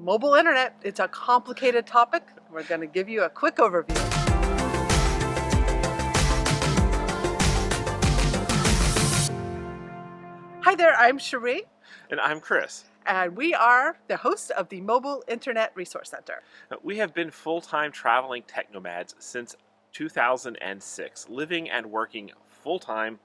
Mobile internet, it's a complicated topic. We're going to give you a quick overview. Hi there, I'm Cherie. And I'm Chris. And we are the hosts of the Mobile Internet Resource Center. We have been full-time traveling tech nomads since 2006, living and working full-time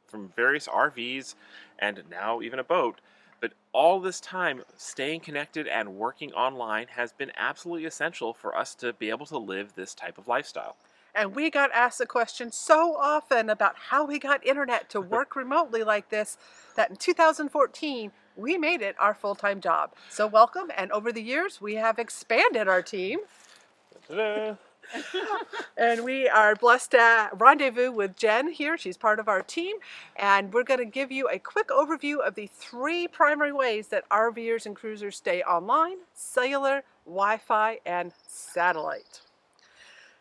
from various RVs and now even a boat. But all this time, staying connected and working online has been absolutely essential for us to be able to live this type of lifestyle. And we got asked the question so often about how we got internet to work remotely like this, that in 2014, we made it our full-time job. So welcome, and over the years, we have expanded our team. Ta-da. And we are blessed to rendezvous with Jen here. She's part of our team. And we're going to give you a quick overview of the three primary ways that RVers and cruisers stay online: cellular, Wi-Fi, and satellite.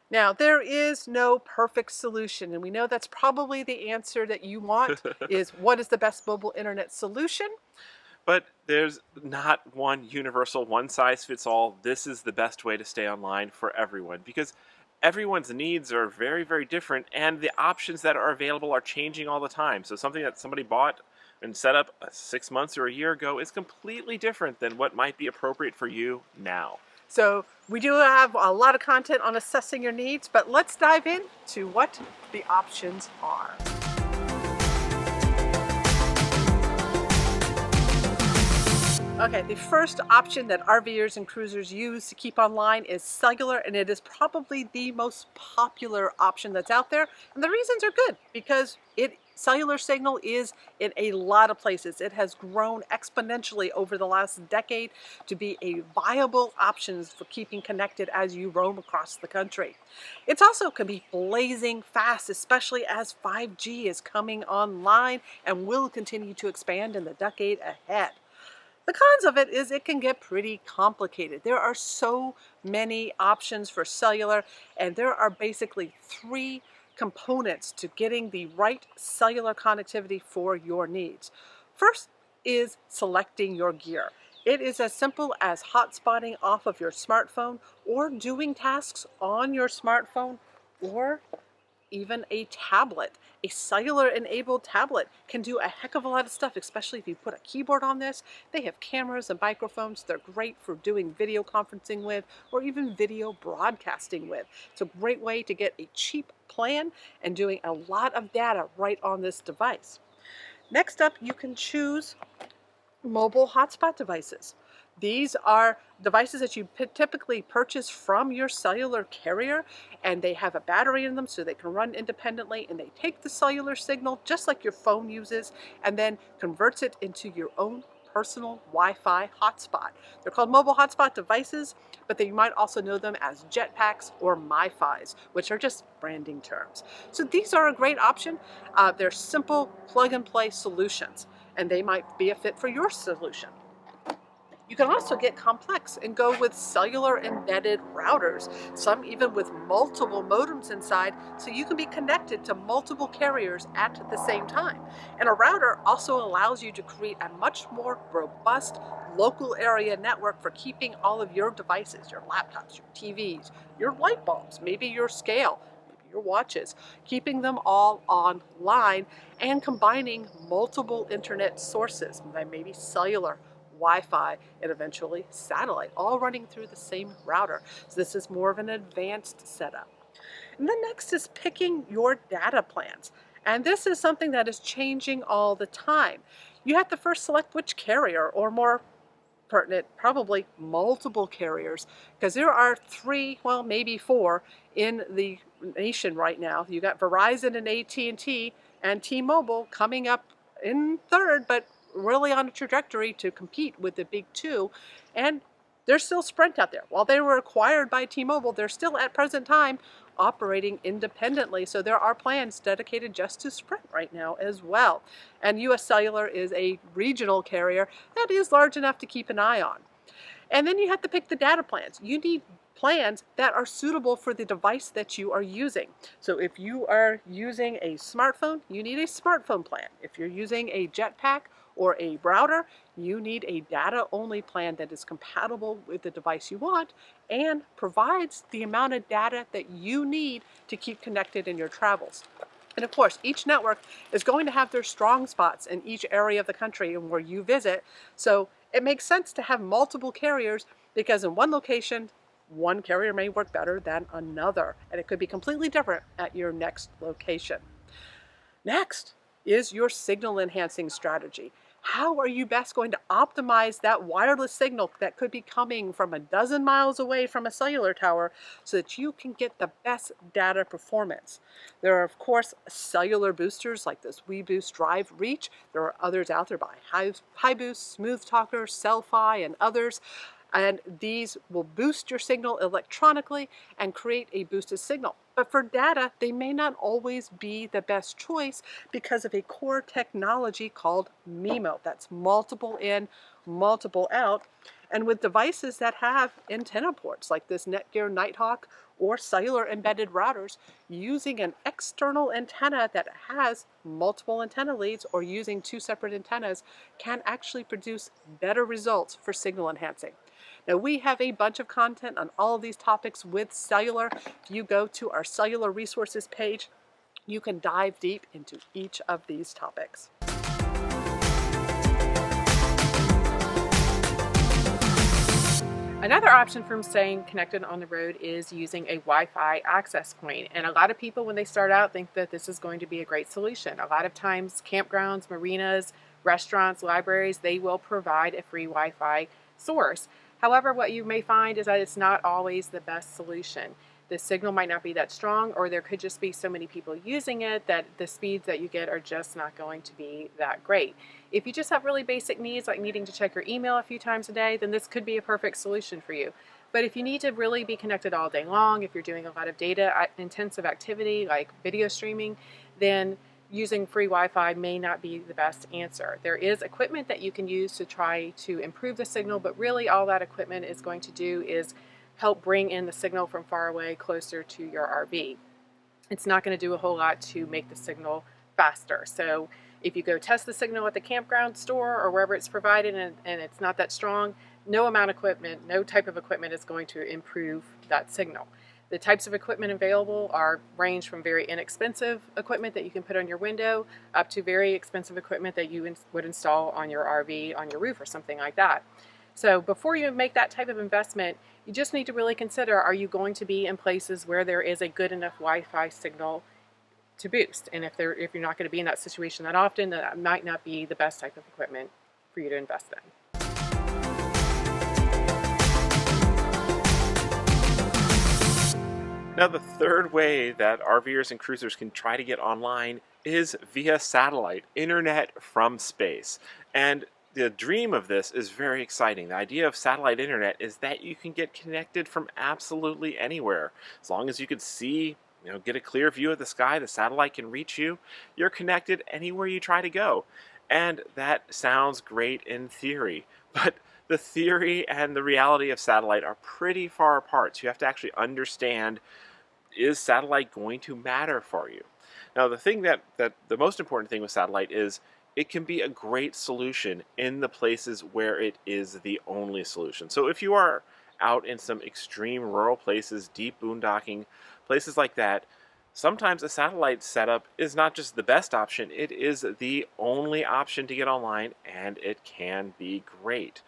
Now, there is no perfect solution, and we know that's probably the answer that you want is what is the best mobile internet solution? But there's not one universal, one-size-fits-all, this is the best way to stay online for everyone, because everyone's needs are very, very different, and the options that are available are changing all the time. So something that somebody bought and set up 6 months or a year ago is completely different than what might be appropriate for you now. So we do have a lot of content on assessing your needs, but let's dive into what the options are. Okay, the first option that RVers and cruisers use to keep online is cellular, and it is probably the most popular option that's out there. And the reasons are good because cellular signal is in a lot of places. It has grown exponentially over the last decade to be a viable option for keeping connected as you roam across the country. It also can be blazing fast, especially as 5G is coming online and will continue to expand in the decade ahead. The cons of it is it can get pretty complicated. There are so many options for cellular, and there are basically three components to getting the right cellular connectivity for your needs. First is selecting your gear. It is as simple as hotspotting off of your smartphone or doing tasks on your smartphone or even a tablet. A cellular-enabled tablet can do a heck of a lot of stuff, especially if you put a keyboard on this. They have cameras and microphones. They're great for doing video conferencing with or even video broadcasting with. It's a great way to get a cheap plan and doing a lot of data right on this device. Next up, you can choose mobile hotspot devices. These are devices that you typically purchase from your cellular carrier, and they have a battery in them so they can run independently, and they take the cellular signal just like your phone uses and then converts it into your own personal Wi-Fi hotspot. They're called mobile hotspot devices, but you might also know them as jetpacks or MiFis, which are just branding terms. So these are a great option. They're simple plug-and-play solutions, and they might be a fit for your solution. You can also get complex and go with cellular embedded routers, some even with multiple modems inside, so you can be connected to multiple carriers at the same time. And a router also allows you to create a much more robust local area network for keeping all of your devices, your laptops, your TVs, your light bulbs, maybe your scale, your watches, keeping them all online and combining multiple internet sources, maybe cellular, Wi-Fi, and eventually satellite, all running through the same router. So this is more of an advanced setup. And then next is picking your data plans. And this is something that is changing all the time. You have to first select which carrier, or more pertinent, probably multiple carriers, because there are three, well, maybe four in the nation right now. You got Verizon and AT&T and T-Mobile coming up in third, but really on a trajectory to compete with the big two. And there's still Sprint out there. While they were acquired by T-Mobile, they're still at present time operating independently. So there are plans dedicated just to Sprint right now as well. And US Cellular is a regional carrier that is large enough to keep an eye on. And then you have to pick the data plans. You need plans that are suitable for the device that you are using. So if you are using a smartphone, you need a smartphone plan. If you're using a jetpack or a router, you need a data-only plan that is compatible with the device you want and provides the amount of data that you need to keep connected in your travels. And of course, each network is going to have their strong spots in each area of the country and where you visit. So it makes sense to have multiple carriers because in one location, one carrier may work better than another, and it could be completely different at your next location. Next is your signal enhancing strategy. How are you best going to optimize that wireless signal that could be coming from a dozen miles away from a cellular tower so that you can get the best data performance? There are, of course, cellular boosters like this WeBoost Drive Reach. There are others out there by HiBoost, Smooth Talker, Cellfi, and others. And these will boost your signal electronically and create a boosted signal. But for data, they may not always be the best choice because of a core technology called MIMO. That's multiple in, multiple out. And with devices that have antenna ports like this Netgear Nighthawk or cellular embedded routers, using an external antenna that has multiple antenna leads or using two separate antennas can actually produce better results for signal enhancing. Now, we have a bunch of content on all of these topics with cellular. If you go to our cellular resources page, you can dive deep into each of these topics. Another option for staying connected on the road is using a Wi-Fi access point. And a lot of people, when they start out, think that this is going to be a great solution. A lot of times, campgrounds, marinas, restaurants, libraries, they will provide a free Wi-Fi source. However, what you may find is that it's not always the best solution. The signal might not be that strong, or there could just be so many people using it that the speeds that you get are just not going to be that great. If you just have really basic needs like needing to check your email a few times a day, then this could be a perfect solution for you. But if you need to really be connected all day long, if you're doing a lot of data intensive activity like video streaming, then using free Wi-Fi may not be the best answer. There is equipment that you can use to try to improve the signal, but really all that equipment is going to do is help bring in the signal from far away closer to your RV. It's not going to do a whole lot to make the signal faster. So if you go test the signal at the campground store or wherever it's provided and it's not that strong, no type of equipment is going to improve that signal. The types of equipment available range from very inexpensive equipment that you can put on your window up to very expensive equipment that you would install on your RV, on your roof or something like that. So before you make that type of investment, you just need to really consider, are you going to be in places where there is a good enough Wi-Fi signal to boost? And if you're not going to be in that situation that often, that might not be the best type of equipment for you to invest in. Now, the third way that RVers and cruisers can try to get online is via satellite, internet from space. And the dream of this is very exciting. The idea of satellite internet is that you can get connected from absolutely anywhere. As long as you can see, get a clear view of the sky, the satellite can reach you, you're connected anywhere you try to go. And that sounds great in theory, but the theory and the reality of satellite are pretty far apart. So you have to actually understand, is satellite going to matter for you? Now, the thing that the most important thing with satellite is it can be a great solution in the places where it is the only solution. So if you are out in some extreme rural places, deep boondocking, places like that, sometimes a satellite setup is not just the best option, it is the only option to get online, and it can be great.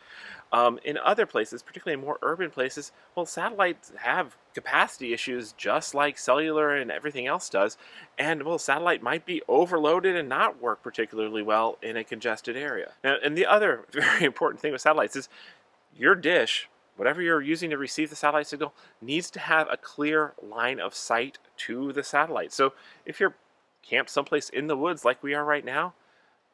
In other places, particularly in more urban places, well, satellites have capacity issues just like cellular and everything else does, and well, satellite might be overloaded and not work particularly well in a congested area. Now, and the other very important thing with satellites is your dish, whatever you're using to receive the satellite signal, needs to have a clear line of sight to the satellite. So if you're camped someplace in the woods like we are right now,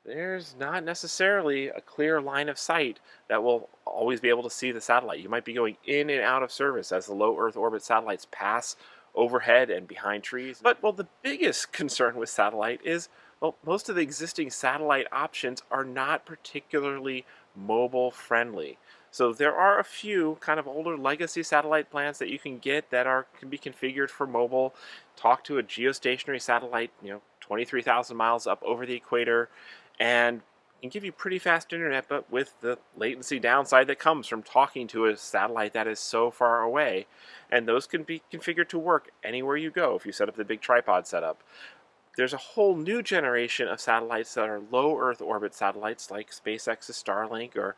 there's not necessarily a clear line of sight that will always be able to see the satellite. You might be going in and out of service as the low Earth orbit satellites pass overhead and behind trees. But, well, the biggest concern with satellite is, well, most of the existing satellite options are not particularly mobile friendly. So there are a few kind of older legacy satellite plans that you can get that can be configured for mobile. Talk to a geostationary satellite, 23,000 miles up over the equator, and can give you pretty fast internet, but with the latency downside that comes from talking to a satellite that is so far away. And those can be configured to work anywhere you go if you set up the big tripod setup. There's a whole new generation of satellites that are low Earth orbit satellites like SpaceX's Starlink or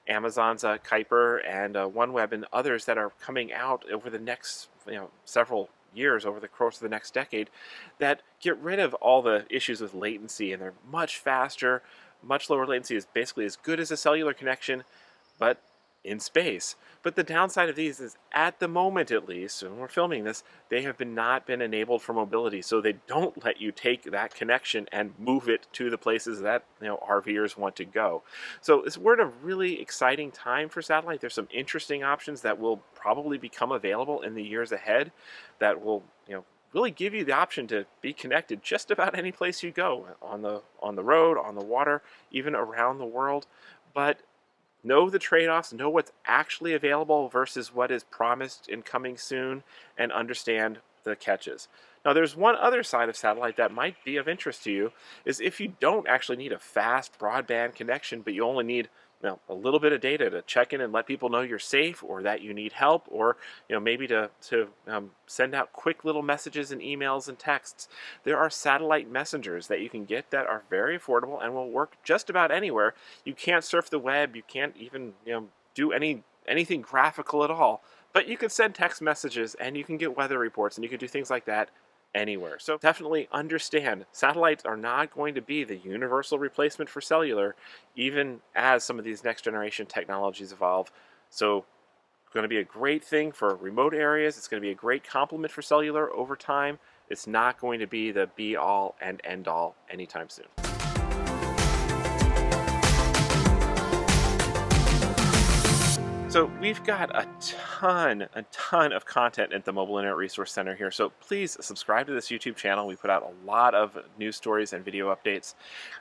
Amazon's Kuiper and OneWeb and others that are coming out over the next several years, over the course of the next decade, that get rid of all the issues with latency, and they're much faster. Much lower latency is basically as good as a cellular connection, but in space. But the downside of these is, at the moment at least, when we're filming this, they have not been enabled for mobility, so they don't let you take that connection and move it to the places that RVers want to go. So we're in a really exciting time for satellite. There's some interesting options that will probably become available in the years ahead that will really give you the option to be connected just about any place you go, on the road, on the water, even around the world. But know the trade-offs, know what's actually available versus what is promised and coming soon, and understand the catches. Now, there's one other side of satellite that might be of interest to you, is if you don't actually need a fast broadband connection, but you only need a little bit of data to check in and let people know you're safe, or that you need help, or maybe to send out quick little messages and emails and texts. There are satellite messengers that you can get that are very affordable and will work just about anywhere. You can't surf the web, you can't even do anything graphical at all, but you can send text messages and you can get weather reports and you can do things like that anywhere. So definitely understand, satellites are not going to be the universal replacement for cellular, even as some of these next generation technologies evolve. So it's going to be a great thing for remote areas. It's going to be a great complement for cellular over time. It's not going to be the be all and end all anytime soon. So we've got a ton of content at the Mobile Internet Resource Center here. So please subscribe to this YouTube channel. We put out a lot of news stories and video updates.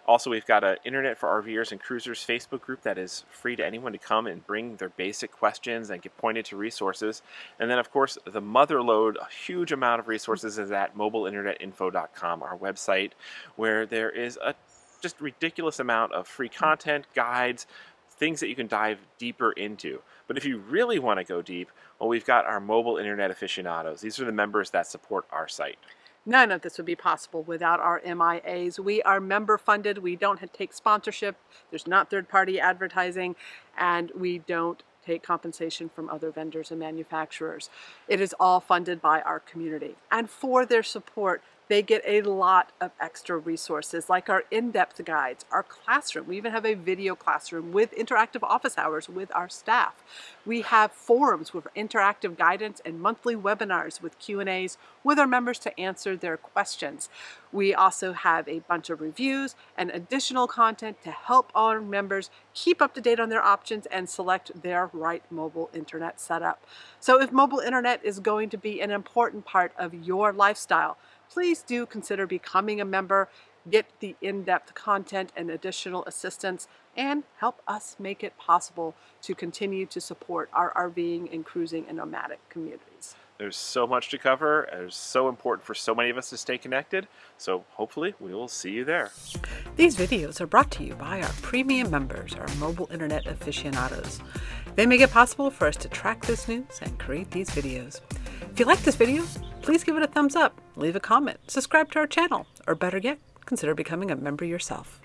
Also, we've got an Internet for RVers and Cruisers Facebook group that is free to anyone to come and bring their basic questions and get pointed to resources. And then, of course, the mother lode, a huge amount of resources, is at mobileinternetinfo.com, our website, where there is a just ridiculous amount of free content, guides, things that you can dive deeper into. But if you really want to go deep, well, we've got our mobile internet aficionados. These are the members that support our site. None of this would be possible without our MIAs. We are member funded. We don't take sponsorship. There's not third-party advertising, and we don't take compensation from other vendors and manufacturers. It is all funded by our community. And for their support, they get a lot of extra resources, like our in-depth guides, our classroom. We even have a video classroom with interactive office hours with our staff. We have forums with interactive guidance and monthly webinars with Q&As with our members to answer their questions. We also have a bunch of reviews and additional content to help our members keep up to date on their options and select their right mobile internet setup. So if mobile internet is going to be an important part of your lifestyle, please do consider becoming a member, get the in-depth content and additional assistance, and help us make it possible to continue to support our RVing and cruising and nomadic communities. There's so much to cover, and it's so important for so many of us to stay connected, so hopefully we will see you there. These videos are brought to you by our premium members, our mobile internet aficionados. They make it possible for us to track this news and create these videos. If you like this video, please give it a thumbs up, leave a comment, subscribe to our channel, or better yet, consider becoming a member yourself.